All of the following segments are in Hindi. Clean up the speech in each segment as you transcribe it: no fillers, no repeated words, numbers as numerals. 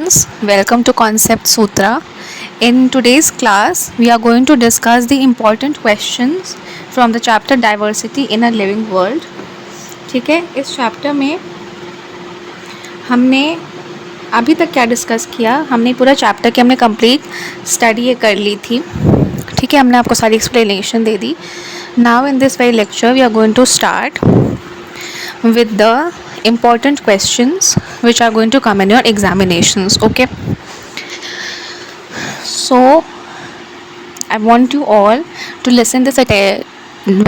students, welcome to Concept Sutra. In today's class, we are going to discuss the important questions from the chapter Diversity in a Living World. ठीक है, इस चैप्टर में हमने अभी तक क्या डिस्कस किया, हमने पूरा चैप्टर की हमने कंप्लीट स्टडी कर ली थी. ठीक है, हमने आपको सारी एक्सप्लेनेशन दे दी. Now in this very lecture we are going to start with the important questions which are going to come in your examinations. Okay, so I want you all to listen this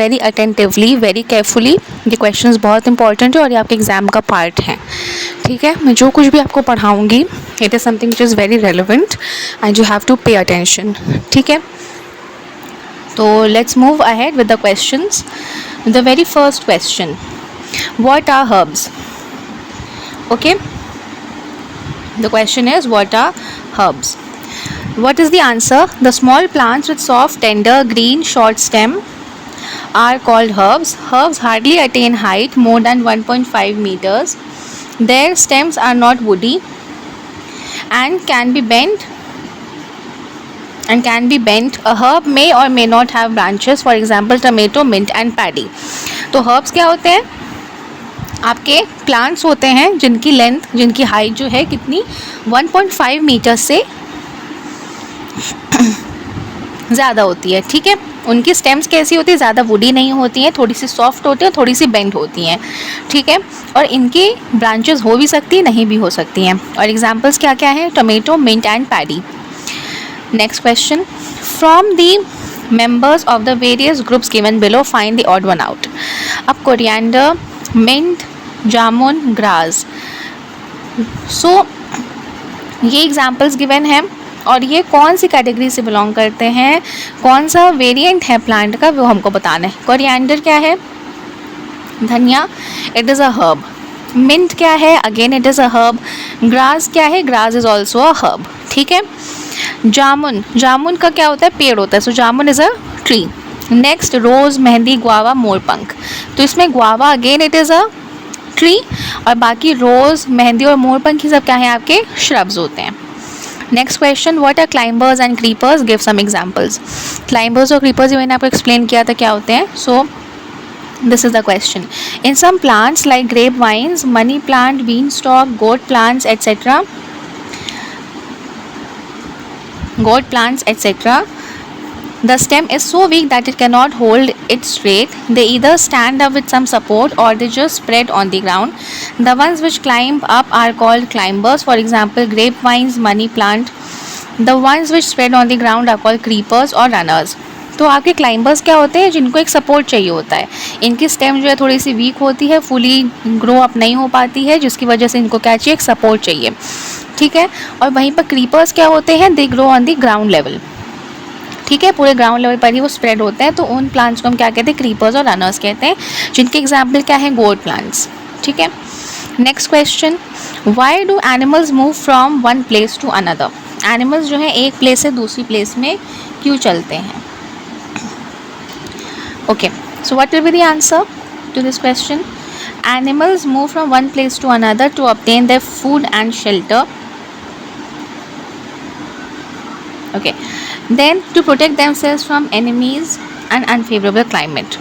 very attentively, very carefully. ये questions बहुत important है और ये आपके एग्ज़ाम का पार्ट है. ठीक है, मैं जो कुछ भी आपको पढ़ाऊँगी it is something which is very relevant and you have to pay attention. ठीक है, तो let's move ahead with the questions. The very first question, what are herbs? Okay, the question is what are herbs? What is the answer? The small plants with soft, tender, green, short stem are called herbs. Herbs hardly attain height more than 1.5 meters. Their stems are not woody and can be bent. A herb may or may not have branches. For example, tomato, mint and paddy. तो herbs क्या होते हैं? आपके प्लांट्स होते हैं जिनकी लेंथ, जिनकी हाइट जो है कितनी 1.5 मीटर से ज़्यादा होती है. ठीक है, उनकी स्टेम्स कैसी होती है? ज़्यादा वुडी नहीं होती हैं, थोड़ी सी सॉफ्ट होती हैं, थोड़ी सी बेंड होती हैं. ठीक है, और इनकी ब्रांचेस हो भी सकती हैं, नहीं भी हो सकती हैं. और एग्जांपल्स क्या क्या हैं? Tomato, mint and paddy. Next question, from the members of the various groups given below find the odd one out. अब कोरिएंडर, मिंट, जामुन, ग्रास. सो ये एग्जाम्पल्स गिवन हैं और ये कौन सी कैटेगरी से बिलोंग करते हैं, कौन सा वेरिएंट है प्लांट का, वो हमको बताना है. कोरिएंडर क्या है? धनिया, it is a herb. Mint क्या है? Again it is a herb. Grass क्या है? Grass is also a herb. ठीक है. जामुन, जामुन का क्या होता है? पेड़ होता है. So jamun is a tree. Next, rose, mehndi, guava, morpankh. तो इसमें guava again it is a tree और बाकी रोज़, मेहंदी और मोरपंख ये सब क्या है? आपके श्रब्स होते हैं. Next question, what are climbers and creepers? Give some examples. Climbers और क्रीपर्स मैंने आपको एक्सप्लेन किया था क्या होते हैं. सो this is the question. In some plants like grapevines, money plant, beanstalk, gourd plants etc., the stem is so weak that it cannot hold it straight. They either stand up with some support or they just spread on the ground. The ones which climb up are called climbers. For example, grapevines, money plant. The ones which spread on the ground are called creepers or runners. तो आपके क्लाइंबर्स क्या होते हैं? जिनको एक सपोर्ट चाहिए होता है. इनकी स्टेम जो है थोड़ी सी वीक होती है, फुली ग्रो अप नहीं हो पाती है, जिसकी वजह से इनको क्या चाहिए? एक सपोर्ट चाहिए. ठीक है, और वहीं पर क्रीपर्स क्या होते हैं? They grow on the ground level. ठीक है, पूरे ग्राउंड लेवल पर ही वो स्प्रेड होते हैं. तो उन प्लांट्स को हम क्या कहते हैं? क्रीपर्स और रनर्स कहते हैं, जिनके एग्जाम्पल क्या है? Gourd plants. ठीक है. Next question, why do animals move from one place to another? Animals जो है एक प्लेस से दूसरी प्लेस में क्यों चलते हैं? Okay, so what will be the answer to this question? Animals move from one place to another to obtain their food and shelter. Okay, then to protect themselves from enemies and unfavorable climate.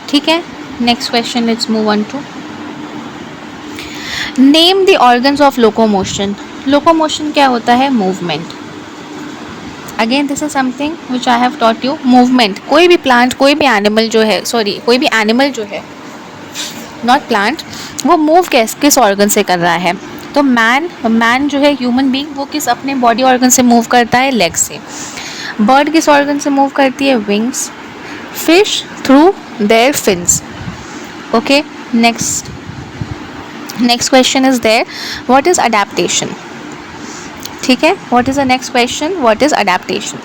ठीक है. Next question, let's move on to name the organs of locomotion. Locomotion क्या होता है? Movement. Again this is something which I have taught you. Movement, कोई भी प्लांट, कोई भी एनिमल जो है, कोई भी एनिमल जो है, नॉट प्लांट, वो मूव किस ऑर्गन से कर रहा है? तो मैन जो है, ह्यूमन बीइंग, वो किस अपने बॉडी ऑर्गन से मूव करता है? लेग से. बर्ड किस ऑर्गन से मूव करती है? Wings. Fish through their fins. Okay. Next question is there, what is adaptation? ठीक है, what is the next question? What is adaptation?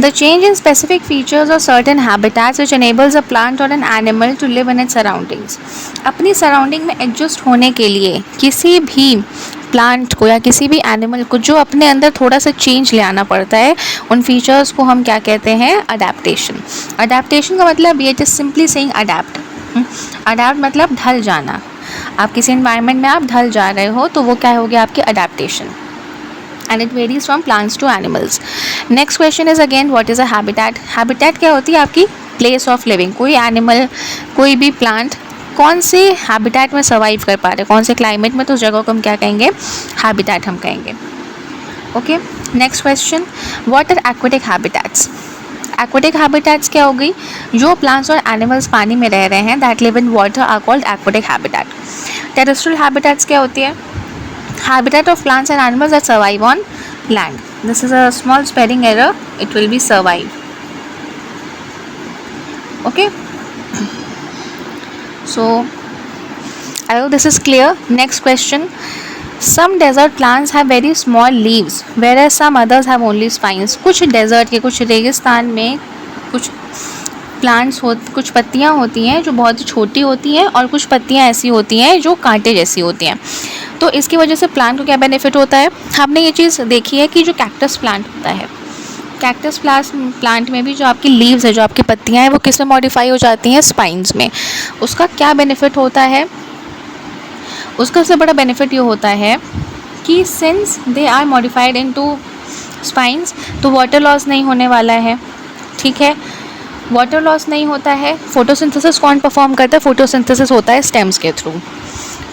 The change in specific features or certain habitats which enables a plant or an animal to live in its surroundings. अपनी सराउंडिंग में एडजस्ट होने के लिए किसी भी प्लांट को या किसी भी एनिमल को जो अपने अंदर थोड़ा सा चेंज ले आना पड़ता है, उन फीचर्स को हम क्या कहते हैं? अडेप्टेशन. अडेप्टेशन का मतलब ये it is simply saying adapt. Adapt मतलब ढल जाना. आप किसी एनवायरनमेंट में आप ढल जा रहे हो तो वो क्या हो गया आपकी adaptation. And it varies from plants to animals. Next question is again what is a habitat. Habitat क्या होती है आपकी प्लेस ऑफ लिविंग. कोई एनिमल कोई भी प्लांट कौन से हैबिटेट में सर्वाइव कर पा रहे, कौन से क्लाइमेट में, तो उस जगह को हम क्या कहेंगे, हैबिटेट हम कहेंगे. Okay. Next question, what are aquatic habitats. Aquatic habitats क्या हो गई, जो प्लांट्स और एनिमल्स पानी में रह रहे हैं that live in water are called aquatic habitat. Terrestrial habitats क्या होती है, habitat of plants and animals that survive on land. This is a small spelling error, it will be survive. Okay, so I hope this is clear. Next question, some desert plants have very small leaves whereas some others have only spines. कुछ desert के, कुछ रेगिस्तान में कुछ प्लांट्स कुछ पत्तियाँ होती हैं जो बहुत ही छोटी होती हैं और कुछ पत्तियाँ ऐसी होती हैं जो कांटे जैसी होती हैं. तो इसकी वजह से प्लांट को क्या बेनिफिट होता है, हमने ये चीज़ देखी है कि जो कैक्टस प्लांट होता है, कैक्टस प्लांट में भी जो आपकी लीव्स है, जो आपकी पत्तियाँ हैं, वो किस में मॉडिफाई हो जाती हैं, स्पाइंस में. उसका क्या बेनिफिट होता है, उसका सबसे बड़ा बेनिफिट ये होता है कि since they are modified into spines तो वाटर लॉस नहीं होने वाला है. ठीक है, वाटर लॉस नहीं होता है. फोटोसिंथेसिस कौन परफॉर्म करता है, फोटोसिंथेसिस होता है स्टेम्स के थ्रू.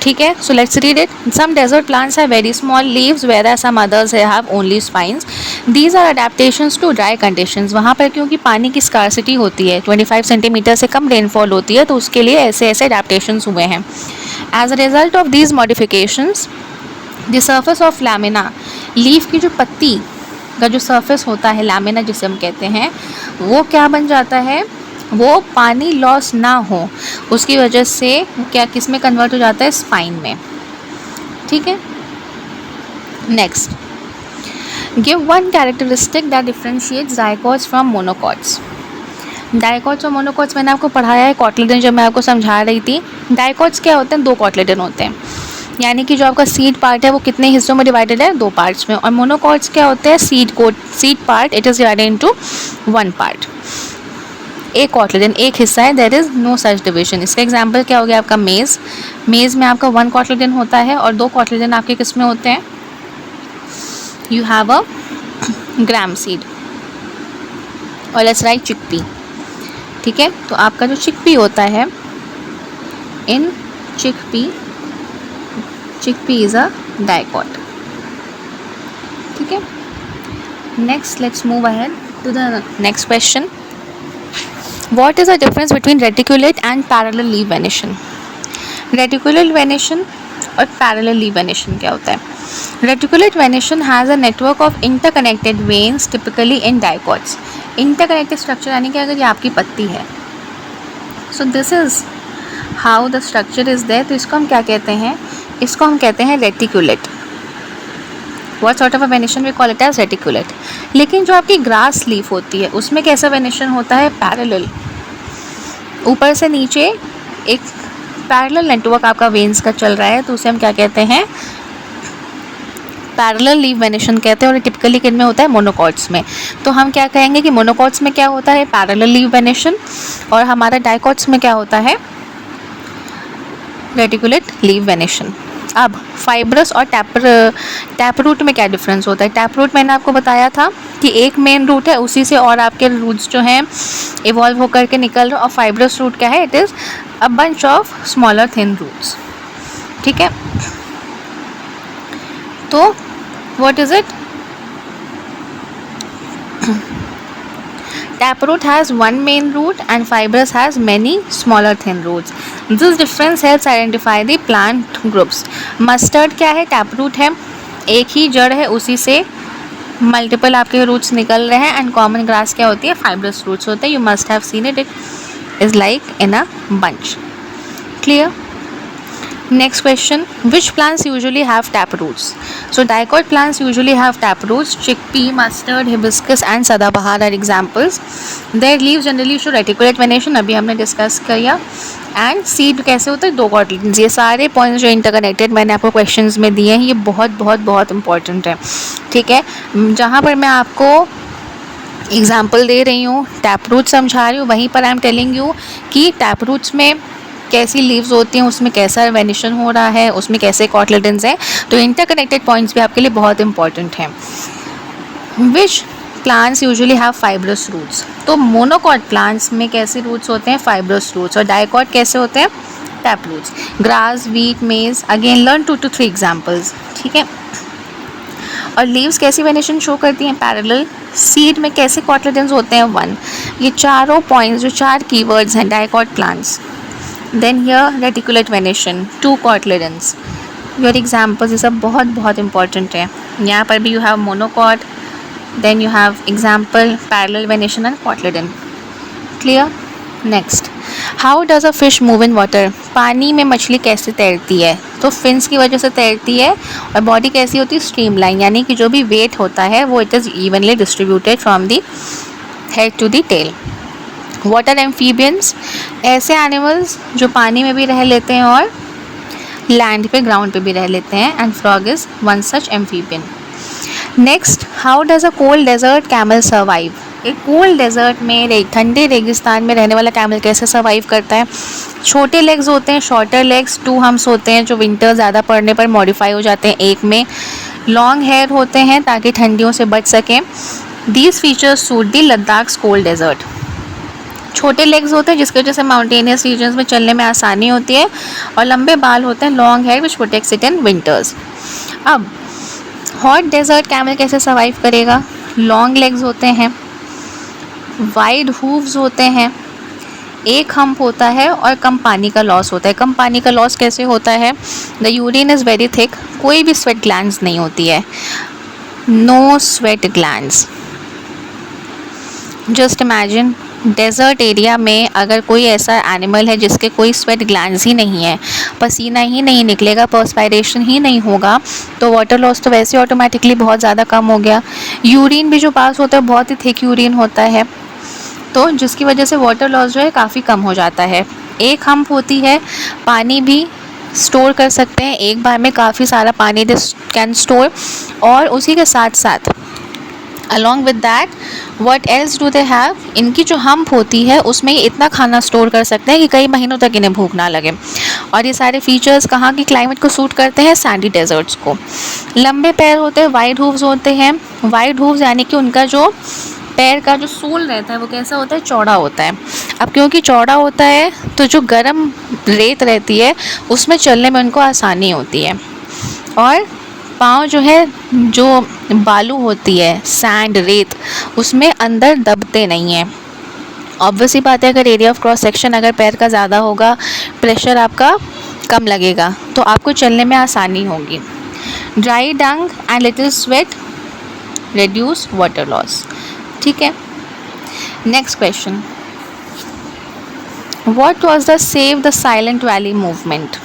ठीक है, so let's read it. Some desert plants have very small leaves whereas some others have only spines. These are adaptations to dry conditions. वहाँ पर क्योंकि पानी की स्कार्सिटी होती है, 25 सेंटीमीटर से कम रेनफॉल होती है, तो उसके लिए ऐसे ऐसे अडेप्टेशंस हुए हैं. As a result of these modifications the surface of lamina, leaf की जो पत्ती का जो सर्फेस होता है, लैमिना जिसे हम कहते हैं, वो क्या बन जाता है, वो पानी लॉस ना हो उसकी वजह से क्या किस में कन्वर्ट हो जाता है, स्पाइन में. ठीक है. Next, give one characteristic that differentiates dicots from monocots. Dicots और मोनोकॉट्स मैंने आपको पढ़ाया है कॉटलेडन जब मैं आपको समझा रही थी. डाइकॉट्स क्या होते हैं, 2 कॉटलेडन होते हैं, यानी कि जो आपका सीड पार्ट है वो कितने हिस्सों में डिवाइडेड है, 2 पार्ट्स में. और मोनोकॉट्स क्या होते हैं, seed part it is divided into 1 part. एक कॉटलेडन एक हिस्सा है, there is no such division. इसका एग्जांपल क्या हो गया आपका मेज़. मेज़ में आपका 1 कॉटलेडन होता है और 2 कॉटलेडन आपके किस में होते हैं, you have a gram seed. और लेट्स राइट चिकपी. ठीक है, तो आपका जो चिकपी होता है, in chickpea is a dicot. ठीक है. Next let's move ahead to the next question. What is the difference between reticulate and parallel leaf venation? Reticulate venation और parallel leaf venation क्या होता है? Reticulate venation has a network of interconnected veins typically in dicots. Interconnected structure यानी कि अगर ये आपकी पत्ती है, so this is how the structure is there. तो इसको हम क्या कहते हैं, इसको हम कहते हैं reticulate. What sort of a venation we call it as reticulate. लेकिन जो आपकी ग्रास लीफ होती है उसमें कैसा वेनेशन होता है, पैरेलल. ऊपर से नीचे एक पैरेलल नेटवर्क आपका वेन्स का चल रहा है, तो उसे हम क्या कहते हैं, पैरेलल लीफ वेनेशन कहते हैं. और टिपिकली किन में होता है, मोनोकॉट्स में. तो हम क्या कहेंगे कि मोनोकॉट्स में क्या होता है, पैरेलल लीफ वेनेशन, और हमारा डाइकॉट्स में क्या होता है, रेटिकुलेट लीफ वेनेशन. अब फाइब्रस और टैप रूट में क्या डिफरेंस होता है. टैप रूट मैंने आपको बताया था कि एक मेन रूट है, उसी से और आपके रूट्स जो हैं इवॉल्व होकर के निकल रहे. और फाइब्रस रूट क्या है, it is a bunch of smaller thin roots. ठीक है, तो what is it, Taproot has one main root and fibrous has many smaller thin roots. This difference helps identify the plant groups. Mustard क्या है, taproot है, एक ही जड़ है, उसी से मल्टीपल आपके रूट्स निकल रहे हैं. एंड कॉमन ग्रास क्या होती है, फाइब्रस रूट्स होते हैं. You must have seen it, it is like in a bunch. Clear. Next question, which plants usually have tap roots? So dicot plants usually have tap roots. Chickpea, mustard, hibiscus and sadabahar are examples. Their leaves generally show reticulate venation, अभी हमने डिस्कस किया. एंड सीड कैसे होता है, 2 कॉटलेडन्स. ये सारे पॉइंट्स जो इंटरकनेक्टेड मैंने आपको क्वेश्चंस में दिए हैं, ये बहुत बहुत बहुत इंपॉर्टेंट है. ठीक है, जहाँ पर मैं आपको एग्जाम्पल दे रही हूँ, टैप रूट समझा रही हूँ, वहीं पर आई एम टेलिंग यू कि टैप रूट्स में कैसी लीव्स होती हैं, उसमें कैसा वेनिशन हो रहा है, उसमें कैसे कॉटलेडन्स हैं। तो इंटरकनेक्टेड पॉइंट्स भी आपके लिए बहुत इंपॉर्टेंट हैं। Which plants usually have fibrous roots. तो मोनोकॉट प्लांट्स में कैसे रूट्स होते हैं, फाइब्रस रूट्स, और डाइकॉट कैसे होते हैं, टैप रूट्स। ग्रास, वीट, मेज, अगेन लर्न 2 to 3 एग्जाम्पल्स, ठीक है। और लीव्स कैसी वेनेशन शो करती हैं, पैरेलल। सीड में कैसे कॉटलेडन्स होते हैं, 1। ये चारों पॉइंट्स, जो 4 कीवर्ड्स हैं dicot plants. Then here reticulate venation, 2 cotyledons. Your examples, ये सब बहुत बहुत इंपॉर्टेंट है। यहाँ पर भी you have monocot, then you have example parallel venation and cotyledon. Clear? Next, how does a fish move in water? पानी में मछली कैसे तैरती है, तो फिन्स की वजह से तैरती है। और बॉडी कैसी होती है, स्ट्रीमलाइन, यानी कि जो भी वेट होता है वो it is evenly distributed from the head to the tail. Water amphibians, ऐसे एनिमल्स जो पानी में भी रह लेते हैं और लैंड पे, ग्राउंड पे भी रह लेते हैं। And frog is one such amphibian. Next, how does a cold desert camel survive? एक कोल्ड डेजर्ट में, ठंडे रेगिस्तान में रहने वाला कैमल कैसे सर्वाइव करता है? छोटे लेग्स होते हैं, शॉर्टर लेग्स, 2 हम्स होते हैं जो विंटर ज़्यादा पड़ने पर मॉडिफाई हो जाते हैं एक में। लॉन्ग हेयर होते हैं ताकि ठंडियों से बच सकें। These features suit the Ladakh cold desert. छोटे लेग्स होते हैं जिसकी वजह से माउंटेनियस रीजन्स में चलने में आसानी होती है। और लंबे बाल होते हैं, long hair, which protects it in winters. अब हॉट डेजर्ट कैमल कैसे सर्वाइव करेगा? लॉन्ग लेग्स होते हैं, वाइड हूव्स होते हैं, एक हम्प होता है और कम पानी का लॉस होता है। कम पानी का लॉस कैसे होता है? The urine is very thick, कोई भी स्वेट ग्लैंड्स नहीं होती है, no sweat glands. Just imagine, desert area में अगर कोई ऐसा एनिमल है जिसके कोई स्वेट ग्लैंड्स ही नहीं है, पसीना ही नहीं निकलेगा, पर्सपायरेशन ही नहीं होगा, तो वाटर लॉस तो वैसे ऑटोमेटिकली बहुत ज़्यादा कम हो गया। यूरिन भी जो पास होता है बहुत ही थिक यूरिन होता है, तो जिसकी वजह से वाटर लॉस जो है काफ़ी कम हो जाता है। एक हम्प होती है, पानी भी स्टोर कर सकते हैं, एक बार में काफ़ी सारा पानी दे कैन स्टोर। और उसी के साथ साथ along with that what else do they have, इनकी जो हम्प होती है उसमें ये इतना खाना स्टोर कर सकते हैं कि कई महीनों तक इन्हें भूख ना लगे। और ये सारे फीचर्स कहाँ की क्लाइमेट को सूट करते हैं? सैंडी डेजर्ट्स को। लंबे पैर होते हैं, वाइड हूव्स होते हैं। वाइड हूव्स यानी कि उनका जो पैर का जो सोल रहता है वो कैसा होता है? चौड़ा होता है। अब क्योंकि चौड़ा होता है तो जो गर्म रेत रहती है उसमें चलने में उनको आसानी होती है। और पाँव जो है, जो बालू होती है, सैंड, रेत, उसमें अंदर दबते नहीं हैं। ऑब्वियसली बात है, अगर एरिया ऑफ क्रॉस सेक्शन अगर पैर का ज़्यादा होगा, प्रेशर आपका कम लगेगा, तो आपको चलने में आसानी होगी। Dry Dang and little sweat reduce water loss, ठीक है। Next question, what was the save the silent valley movement?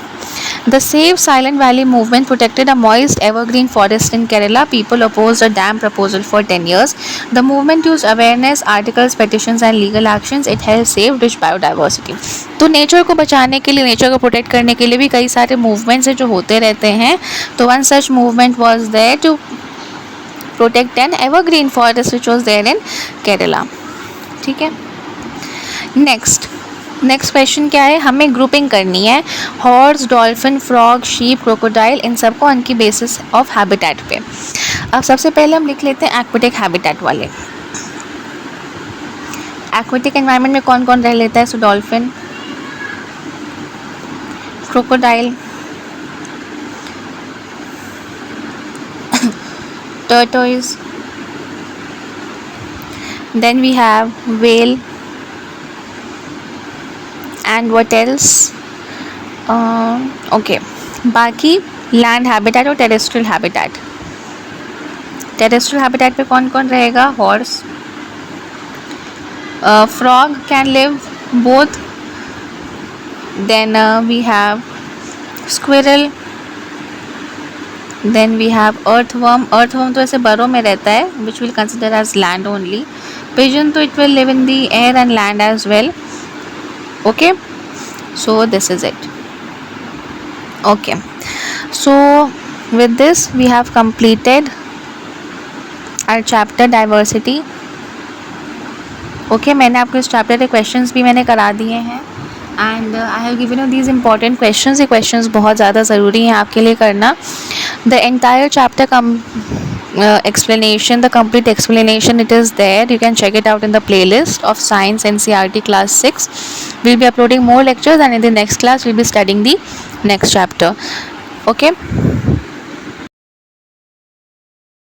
The Save Silent Valley movement protected a moist evergreen forest in Kerala. People opposed a dam proposal for 10 years. The movement used awareness, articles, petitions and legal actions. It helped save rich biodiversity. तो नेचर को बचाने के लिए, नेचर को प्रोटेक्ट करने के लिए भी कई सारे मूवमेंट्स हैं जो होते रहते हैं। तो one such movement was there to protect an evergreen forest which was there in Kerala, ठीक है। नेक्स्ट क्वेश्चन क्या है? हमें ग्रुपिंग करनी है horse, dolphin, frog, sheep, crocodile, इन सबको उनकी बेसिस ऑफ हैबिटेट पे। अब सबसे पहले हम लिख लेते हैं एक्वेटिक हैबिटेट वाले। एक्वेटिक एनवायरनमेंट में कौन कौन रह लेता है? So dolphin, crocodile, tortoise, then we have whale, and what else? Okay, बाकी लैंड हैबिटेट और टेरेस्ट्रियल हैबिटेट। टेरेस्ट्रियल हैबिटेट पे कौन कौन रहेगा? Horse, frog can live both, then we have squirrel, then we have earthworm. Earthworm तो ऐसे बरों में रहता है, which will consider as land only. Pigeon तो it will live in the air and land as well. Okay, so this is it. Okay, so with this we have completed our chapter diversity. Okay, मैंने आपको इस चैप्टर के क्वेश्चंस भी मैंने करा दिए हैं। And I have given you these important questions. ये क्वेश्चंस बहुत ज़्यादा ज़रूरी हैं आपके लिए करना. The entire chapter come explanation, the complete explanation, it is there. You can check it out in the playlist of Science NCERT class 6. We'll be uploading more lectures, and in the next class we'll be studying the next chapter. Okay.